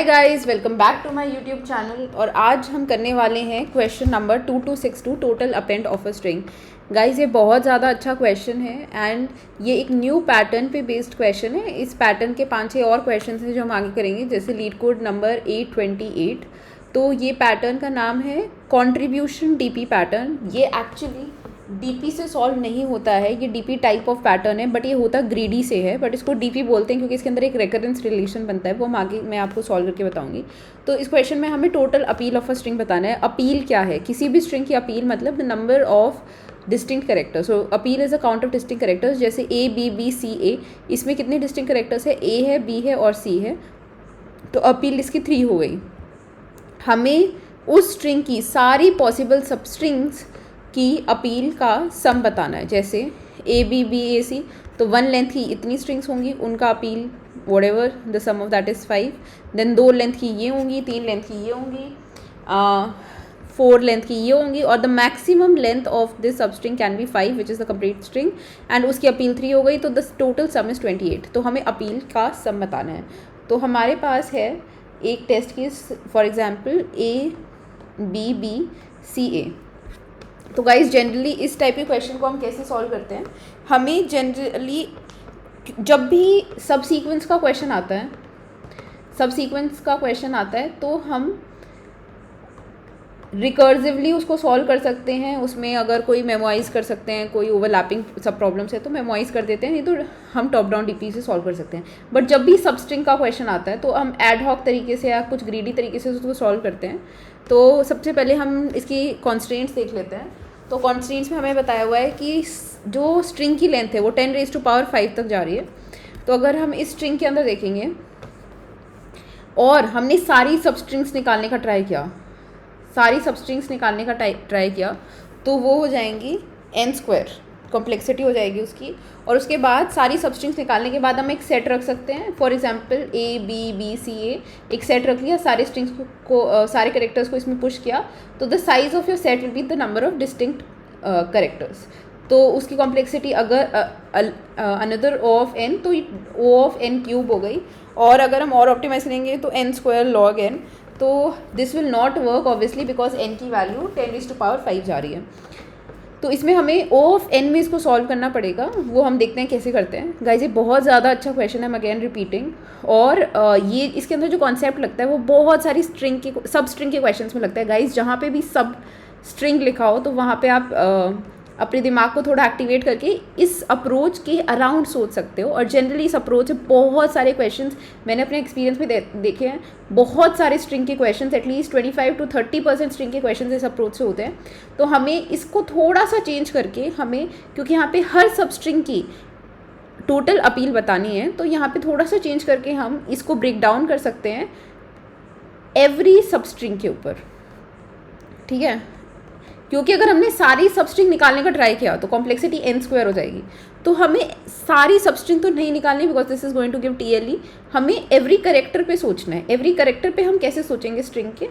Hi guys, welcome back to my YouTube channel. और आज हम करने वाले हैं क्वेश्चन नंबर 2262 टोटल अपेंड ऑफ अ स्ट्रिंग। गाइस, ये बहुत ज़्यादा अच्छा क्वेश्चन है एंड ये एक न्यू पैटर्न पे बेस्ड क्वेश्चन है। इस पैटर्न के 5-6 और क्वेश्चन हैं जो हम आगे करेंगे, जैसे लीड कोड नंबर 828। तो ये पैटर्न का नाम है कॉन्ट्रीब्यूशन डीपी पैटर्न। ये एक्चुअली डीपी से सॉल्व नहीं होता है, ये डीपी टाइप ऑफ पैटर्न है, बट ये होता ग्रीडी से है। बट इसको डीपी बोलते हैं क्योंकि इसके अंदर एक रेकरेंस रिलेशन बनता है, वो हम आगे मैं आपको सॉल्व करके बताऊंगी। तो इस क्वेश्चन में हमें total appeal of a string बताना है। अपील क्या है? किसी भी स्ट्रिंग की अपील मतलब the number of distinct characters. So appeal is a count of distinct characters, जैसे ए बी बी सी ए। इसमें कितने डिस्टिंक्ट करेक्टर्स है? ए है, बी है और सी है। तो अपील इसकी 3 हो गई। हमें उस स्ट्रिंग की सारी पॉसिबल सब स्ट्रिंग्स की अपील का सम बताना है, जैसे ए बी बी ए सी। तो 1 लेंथ की इतनी स्ट्रिंग्स होंगी, उनका appeal whatever the sum of that is 5। Then 2 length की ये होंगी, 3 लेंथ की ये होंगी, 4 लेंथ की ये होंगी, और the maximum length of this सब string can be 5 which is the complete string. And उसकी अपील 3 हो गई, तो द टोटल सम इज़ 28। तो हमें अपील का सम बताना है। तो हमारे पास है एक test case, for example A B B C A. तो गाइज, जनरली इस टाइप के क्वेश्चन को हम कैसे सॉल्व करते हैं? हमें जनरली जब भी सब सीक्वेंस का क्वेश्चन आता है तो हम रिकर्सिवली उसको सॉल्व कर सकते हैं। उसमें अगर कोई मेमोराइज कर सकते हैं, कोई ओवरलैपिंग सब प्रॉब्लम्स है तो मेमोराइज कर देते हैं, नहीं तो हम टॉप डाउन डीपी से सॉल्व कर सकते हैं। बट जब भी सब स्ट्रिंग का क्वेश्चन आता है तो हम एड हॉक तरीके से या कुछ ग्रीडी तरीके से उसको सॉल्व करते हैं। तो सबसे पहले हम इसकी कॉन्स्ट्रेंट्स देख लेते हैं। तो कॉन्स्ट्रेंट्स में हमें बताया हुआ है कि जो स्ट्रिंग की लेंथ है वो 10⁵ तक जा रही है। तो अगर हम इस स्ट्रिंग के अंदर देखेंगे और हमने सारी सब स्ट्रिंग्स निकालने का ट्राई किया, तो वो हो जाएंगी n², कॉम्प्लेक्सिटी हो जाएगी उसकी। और उसके बाद सारी सब स्ट्रिंग्स निकालने के बाद हम एक सेट रख सकते हैं। For example A B B C A, एक सेट रख लिया, सारे स्ट्रिंग्स को सारे करेक्टर्स को इसमें पुश किया, तो the size of your set will be the number of distinct characters. तो उसकी कॉम्प्लेक्सिटी अगर अनदर ओ ऑफ एन, तो ओ ऑफ एन क्यूब हो गई। और अगर हम और ऑप्टिमाइज करेंगे तो n² log n। तो this will not work obviously because n की वैल्यू 10⁵ जा रही है। तो इसमें हमें O ऑफ n में इसको सॉल्व करना पड़ेगा। वो हम देखते हैं कैसे करते हैं। गाइज, ये बहुत ज़्यादा अच्छा क्वेश्चन है, मैं अगेन रिपीटिंग। और ये इसके अंदर जो कॉन्सेप्ट लगता है वो बहुत सारी स्ट्रिंग के सब स्ट्रिंग के क्वेश्चंस में लगता है। गाइज, जहाँ पे भी सब स्ट्रिंग लिखा हो तो वहाँ पे आप अपने दिमाग को थोड़ा एक्टिवेट करके इस अप्रोच के अराउंड सोच सकते हो। और जनरली इस अप्रोच से बहुत सारे क्वेश्चंस मैंने अपने एक्सपीरियंस में देखे हैं। बहुत सारे स्ट्रिंग के क्वेश्चंस, एटलीस्ट 25 to 30% स्ट्रिंग के क्वेश्चंस इस अप्रोच से होते हैं। तो हमें इसको थोड़ा सा चेंज करके क्योंकि यहाँ पे हर सब स्ट्रिंग की टोटल अपील बतानी है, तो यहाँ पे थोड़ा सा चेंज करके हम इसको ब्रेक डाउन कर सकते हैं एवरी सब स्ट्रिंग के ऊपर, ठीक है? क्योंकि अगर हमने सारी सबस्ट्रिंग निकालने का ट्राई किया तो कॉम्प्लेक्सिटी n² हो जाएगी। तो हमें सारी सबस्ट्रिंग तो नहीं निकालनी, because this is going to give TLE। हमें एवरी करेक्टर पे सोचना है। एवरी करेक्टर पे हम कैसे सोचेंगे स्ट्रिंग के?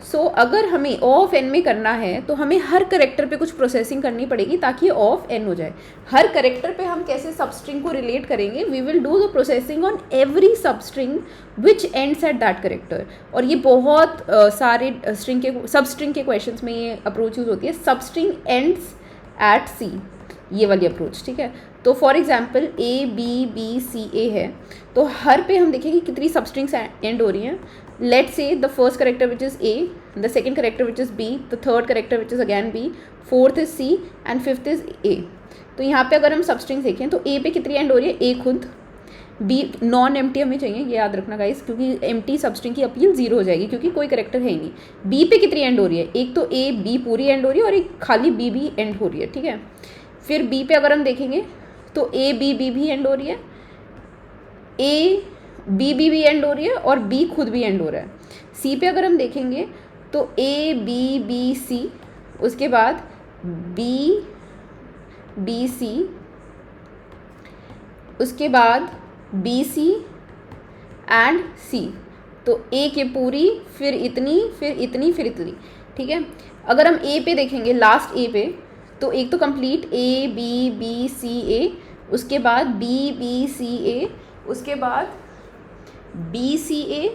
सो अगर हमें O ऑफ n में करना है तो हमें हर करेक्टर पे कुछ प्रोसेसिंग करनी पड़ेगी ताकि O ऑफ n हो जाए। हर करेक्टर पे हम कैसे सबस्ट्रिंग को रिलेट करेंगे? We will do the processing on every substring which ends at that character. और ये बहुत सारे सबस्ट्रिंग के क्वेश्चंस में ये अप्रोच यूज होती है, सबस्ट्रिंग एंड्स एट C, ये वाली अप्रोच, ठीक है? तो for example A B B C A है, तो हर पे हम देखेंगे कितनी सबस्ट्रिंग्स एंड हो रही हैं। Let's say the first character which is A, the second character which is B, the third character which is again B, fourth is C and fifth is A। तो यहाँ पे अगर हम सबस्ट्रिंग्स देखें तो A पे कितनी एंड हो रही है? A खुद। B नॉन एम्प्टी हमें चाहिए, ये याद रखना गाइस, क्योंकि एम्प्टी सबस्ट्रिंग की अपील 0 हो जाएगी क्योंकि कोई करेक्टर है ही नहीं। B पे कितनी एंड हो रही है? एक तो A B पूरी एंड हो रही है और एक खाली B भी एंड हो रही है, ठीक है? फिर B पे अगर हम देखेंगे तो A B B भी एंड हो रही है, A बी बी भी एंड हो रही है और बी खुद भी एंड हो रहा है। सी पे अगर हम देखेंगे तो ए बी बी सी, उसके बाद बी बी सी, उसके बाद बी सी एंड सी। तो ए के पूरी, फिर इतनी, फिर इतनी, फिर इतनी, ठीक है? अगर हम ए पे देखेंगे, लास्ट ए पे, तो एक तो complete A B B C A, उसके बाद बी बी सी ए, उसके बाद B C A,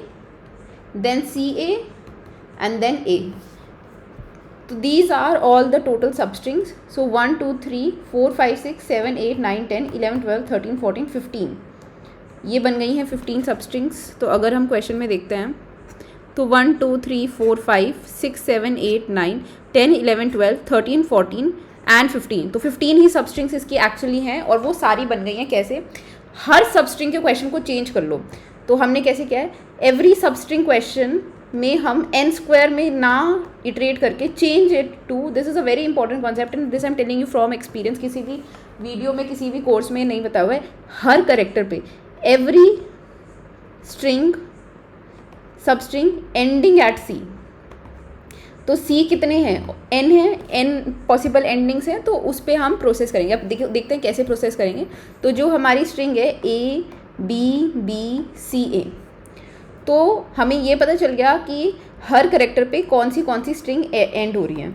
then CA, and then A. So these are all the total substrings. So 1 2 3 4 5 6 7 8 9 10 11 12 13 14 15, ये बन गई हैं 15 substrings. तो अगर हम क्वेश्चन में देखते हैं तो 1 2 3 4 5 6 7 8 9 10 11 12 13 14 एंड 15. तो 15 ही सबस्ट्रिंग्स इसकी एक्चुअली हैं और वो सारी बन गई हैं. कैसे? हर सबस्ट्रिंग के क्वेश्चन को चेंज कर लो. तो हमने कैसे किया है, एवरी सबस्ट्रिंग क्वेश्चन में हम n स्क्वायर में ना इटरेट करके change it to, this is a very important concept and this I am telling you from experience. किसी भी वीडियो में किसी भी कोर्स में नहीं बताया हुआ है. हर करेक्टर पे every string substring ending eight C. तो C कितने हैं? n है, n पॉसिबल एंडिंग्स हैं. तो उस पर हम प्रोसेस करेंगे. अब देखते हैं कैसे प्रोसेस करेंगे. तो जो हमारी स्ट्रिंग है A B B C A, तो हमें ये पता चल गया कि हर करेक्टर पे कौन सी स्ट्रिंग एंड हो रही है.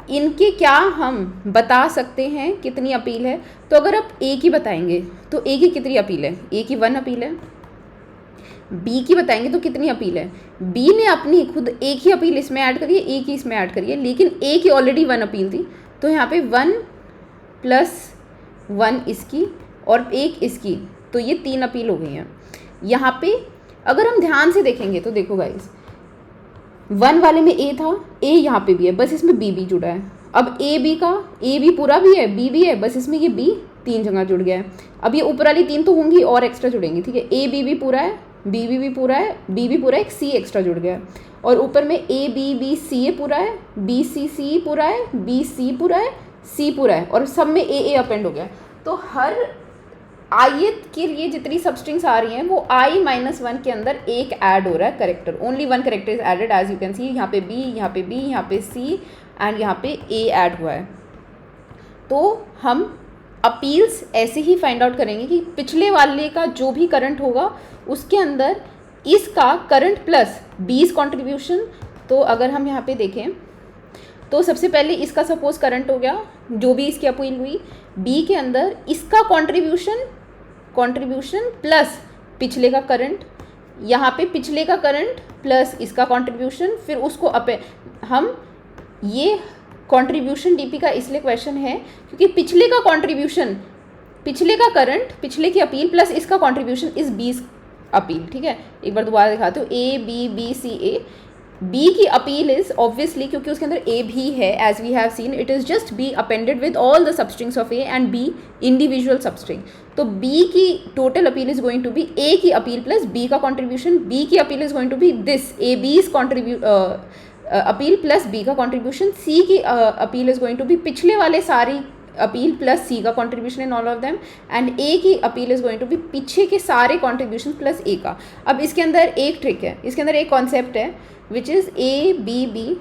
इनके क्या हम बता सकते हैं कितनी अपील है. तो अगर आप A की बताएंगे तो A की कितनी अपील है? A की 1 अपील है. B की बताएंगे तो कितनी अपील है? B ने अपनी खुद A की अपील इसमें ऐड करी है, A की इसमें ऐड करी है, लेकिन A की ऑलरेडी 1 अपील थी. तो यहाँ पे 1 + 1 इसकी और 1 इसकी, तो ये 3 अपील हो गई हैं. यहाँ पे अगर हम ध्यान से देखेंगे तो देखो गाइस, 1 वाले में A था, A यहाँ पे भी है, बस इसमें B भी जुड़ा है. अब A B पूरा भी है, B भी है, बस इसमें ये B 3 जगह जुड़ गया है. अब ये ऊपर वाली 3 तो होंगी और एक्स्ट्रा जुड़ेंगी. ठीक है, A B भी पूरा है, B भी पूरा है, B भी पूरा है, एक C एक्स्ट्रा जुड़ गया है. और ऊपर में A B B C A पूरा है, B C C पूरा है, B C पूरा है, C पूरा है, और सब में A A अपेंड हो गया. तो हर ith के लिए जितनी सबस्ट्रिंग्स आ रही हैं वो i-1 के अंदर एक ऐड हो रहा है character. Only 1 character is added, as you can see. यहाँ पे B, यहाँ पे B, यहाँ पे C एंड यहाँ पे A ऐड हुआ है. तो हम अपील्स ऐसे ही फाइंड आउट करेंगे कि पिछले वाले का जो भी करंट होगा उसके अंदर इसका करंट प्लस B's कॉन्ट्रीब्यूशन. तो अगर हम यहाँ पे देखें तो सबसे पहले इसका सपोज करंट हो गया, जो भी इसकी अपील हुई, B के अंदर इसका कॉन्ट्रीब्यूशन प्लस पिछले का करंट, यहाँ पे पिछले का करंट प्लस इसका कॉन्ट्रीब्यूशन, फिर उसको हम ये कॉन्ट्रीब्यूशन DP का इसलिए क्वेश्चन है क्योंकि पिछले का कॉन्ट्रीब्यूशन, पिछले का करंट, पिछले की अपील प्लस इसका कॉन्ट्रीब्यूशन इस B's अपील. ठीक है, एक बार दोबारा दिखाते हो. A B B C A, B की अपील इज ऑब्वियसली, क्योंकि उसके अंदर A भी है, as we have seen, it is just B appended with all the substrings of A and B individual substring. तो B की total appeal is going to be A की appeal plus B का contribution. B की appeal is going to be this A B's appeal plus B का contribution. C की appeal is going to B पिछले वाले सारी appeal plus C का contribution in all of them. And A की appeal is going to be पीछे के सारे कॉन्ट्रीब्यूशन प्लस A का. अब इसके अंदर एक ट्रिक है, इसके अंदर एक कॉन्सेप्ट है which is A B B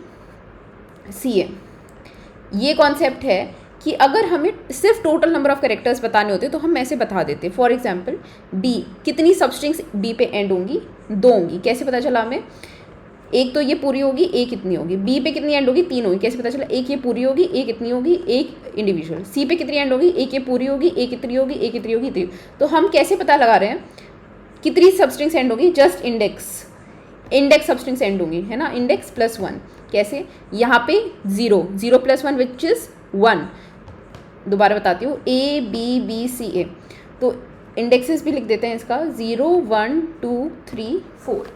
C A. ये कॉन्सेप्ट है कि अगर हमें सिर्फ टोटल नंबर ऑफ कैरेक्टर्स बताने होते तो हम ऐसे बता देते. फॉर एग्जाम्पल B, कितनी सबस्ट्रिंग्स B पे एंड होंगी? 2 होंगी. कैसे पता चला हमें? एक तो ये पूरी होगी, A कितनी होगी. B पे कितनी एंड होगी? 3 होगी. कैसे पता चला? एक ये पूरी होगी, A कितनी होगी? एक इंडिविजुअल. C पे कितनी एंड होगी? एक ये पूरी होगी, A कितनी होगी? A कितनी होगी? 3. तो हम कैसे पता लगा रहे हैं कितनी सबस्ट्रिंग्स एंड होगी? जस्ट इंडेक्स सबस्ट्रिंग्स एंड होंगी, है ना. Index plus 1. कैसे? यहाँ पे 0 + 1 विच इज़ 1. दोबारा बताती हूँ, A B B C A. तो इंडेक्सेस भी लिख देते हैं इसका, 0 1 2 3 4.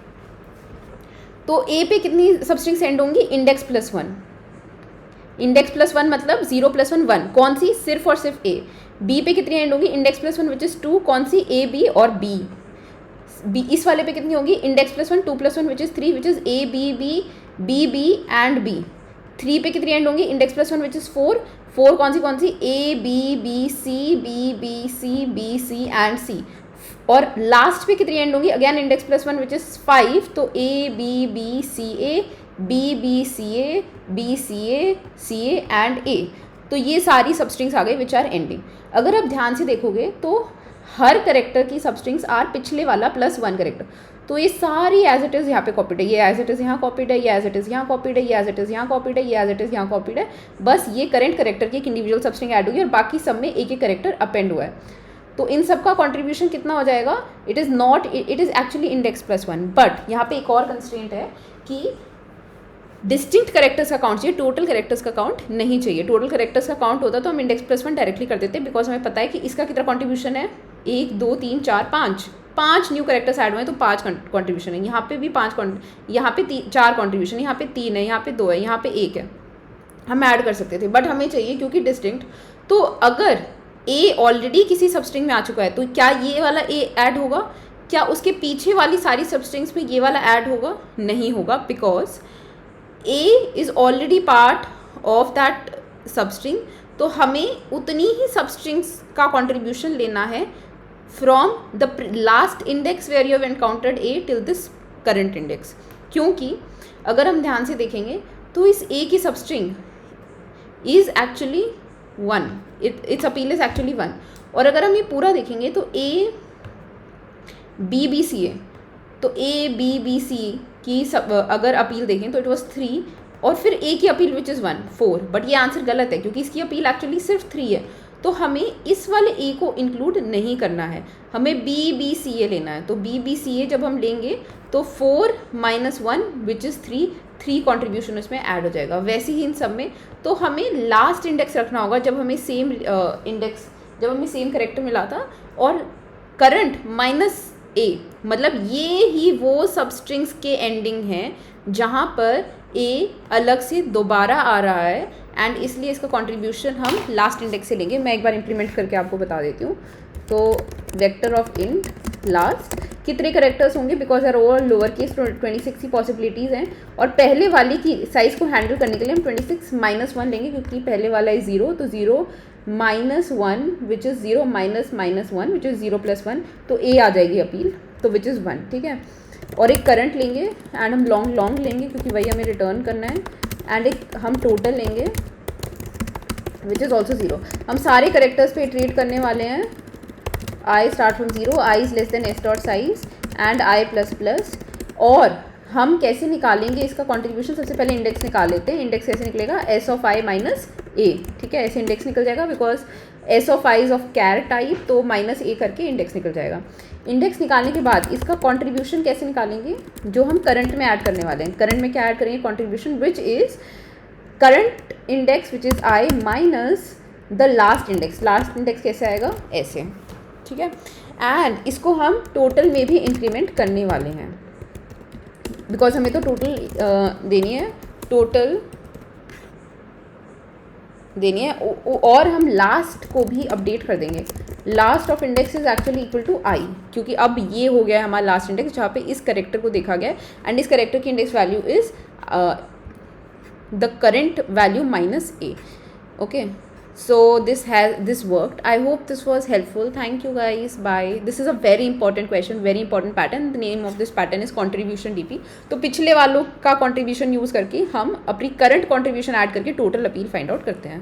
तो A पे कितनी सबस्ट्रिंग्स एंड होंगी? Index plus 1. इंडेक्स प्लस 1 मतलब 0 + 1 1. कौन सी? सिर्फ और सिर्फ A. B पे कितनी एंड होगी? Index plus 1 which is 2. कौन सी? A B और B. इस वाले पे कितनी होगी? Index plus 1 2 + 1 which is 3 which is A B B and B. 3 पे कितनी एंड होंगी? Index plus 1 which is 4. 4 कौन सी? A B C B C and C. और लास्ट पे कितनी एंड होंगी? Again index plus 1 which is 5. तो A B C A B C A and A. तो ये सारी सबस्ट्रिंग्स आ गई विच आर एंडिंग. अगर आप ध्यान से देखोगे तो हर करेक्टर की सबस्ट्रिंग्स आर पिछले वाला प्लस 1 करेक्टर. तो ये सारी एज इट इज़ यहाँ पे कॉपीड है, ये एज इट इज़ यहाँ कॉपीड है, ये एज इट इज़ यहाँ कॉपीड है, ये एज इट इज़ यहाँ कॉपीड है, ये एज इट इज़ यहाँ कॉपीड है. बस ये करेंट करेक्टर की एक इंडिविजुअल सबस्ट्रिंग ऐड हुई और बाकी सब में एक एक करेक्टर अपेंड हुआ है. तो इन सब का कॉन्ट्रीब्यूशन कितना हो जाएगा, it is actually index plus 1, but यहाँ पे एक और कंस्ट्रेंट है कि डिस्टिंक्ट करेक्टर्स का काउंट चाहिए, टोटल करेक्टर्स का काउंट नहीं चाहिए। टोटल करेक्टर्स का काउंट होता तो हम इंडेक्स प्लस 1 डायरेक्टली कर देते, बिकॉज हमें पता है कि इसका कितना कॉन्ट्रीब्यूशन है, 1 2 3 4 5 न्यू करेक्टर्स ऐड हुए हैं तो 5 कॉन्ट्रीब्यूशन है। यहाँ पे भी 5 यहाँ पे 4 कॉन्ट्रीब्यूशन, यहाँ पे 3 है, यहाँ पे 2 है, यहाँ पे 1 है, हम ऐड कर सकते थे, बट हमें चाहिए क्योंकि डिस्टिंक्ट। तो अगर ए ऑलरेडी किसी सबस्ट्रिंग में आ चुका है तो क्या ये वाला ए ऐड होगा, क्या उसके पीछे वाली सारी सबस्ट्रिंग्स में ये वाला ऐड होगा, नहीं होगा, because A is already part of that substring. तो हमें उतनी ही सबस्ट्रिंग्स का कॉन्ट्रीब्यूशन लेना है from the last index where you have encountered A till this current index. क्योंकि अगर हम ध्यान से देखेंगे तो इस ए की substring is actually 1, it's appeal is actually 1। और अगर हम ये पूरा देखेंगे तो ए बी बी सी ए, तो ए बी बी सी की अगर अपील देखें तो इट वॉज 3, और फिर ए की अपील विच इज़ 1 4, बट ये आंसर गलत है क्योंकि इसकी अपील एक्चुअली सिर्फ 3 है। तो हमें इस वाले ए को इंक्लूड नहीं करना है, हमें बी बी सी ए लेना है। तो बी बी सी ए जब हम लेंगे तो 4 - 1 विच इज़ 3 कॉन्ट्रीब्यूशन उसमें ऐड हो जाएगा। वैसे ही इन सब में तो हमें लास्ट इंडेक्स रखना होगा जब हमें सेम इंडेक्स, जब हमें सेम करेक्टर मिला था, और करंट माइनस ए, मतलब ये ही वो सबस्ट्रिंग्स के एंडिंग हैं जहाँ पर ए अलग से दोबारा आ रहा है, एंड इसलिए इसका कंट्रीब्यूशन हम लास्ट इंडेक्स से लेंगे। मैं एक बार इंप्लीमेंट करके आपको बता देती हूँ। तो वेक्टर ऑफ इंट लास्ट कितने करेक्टर्स होंगे, because are over lower case 26 की पॉसिबिलिटीज़ हैं, और पहले वाली की साइज़ को हैंडल करने के लिए हम 26 - 1 लेंगे, क्योंकि पहले वाला है 0, तो 0 - 1 विच इज़ 0 - -1 विच इज़ 0 + 1, तो ए आ जाएगी अपील, तो विच इज़ 1, ठीक है। और एक करंट लेंगे एंड हम लॉन्ग लेंगे क्योंकि वही हमें रिटर्न करना है, एंड एक हम टोटल लेंगे विच इज़ ऑल्सो 0। हम सारे करेक्टर्स पे इटरेट करने वाले हैं, I start from 0, I is less than S dot size and I ++। और हम कैसे निकालेंगे इसका कॉन्ट्रीब्यूशन, सबसे पहले इंडेक्स निकाल लेते हैं। इंडेक्स कैसे निकलेगा, S of I minus A, ठीक है, ऐसे इंडेक्स निकल जाएगा, because S of I is of char type, तो -a करके इंडेक्स निकल जाएगा। इंडेक्स निकालने के बाद इसका कॉन्ट्रीब्यूशन कैसे निकालेंगे, जो हम करंट में ऐड करने वाले हैं। करंट में क्या ऐड करेंगे, contribution which is current index which is I minus the last index. Last index कैसे आएगा, ऐसे, ठीक है। एंड इसको हम टोटल में भी इंक्रीमेंट करने वाले हैं, बिकॉज हमें तो टोटल देनी है, टोटल देनी है, और हम लास्ट को भी अपडेट कर देंगे। Last of index is actually equal to I, क्योंकि अब ये हो गया है हमारा लास्ट इंडेक्स जहाँ पे इस करेक्टर को देखा गया है, एंड इस करेक्टर की index value is the current value -a। Okay, so this worked. I hope this was helpful. Thank you guys, bye. This is a very important question, very important pattern. The name of this pattern is contribution DP. तो पिछले वालों का contribution use करके हम अपनी current contribution add करके total appeal find out करते हैं।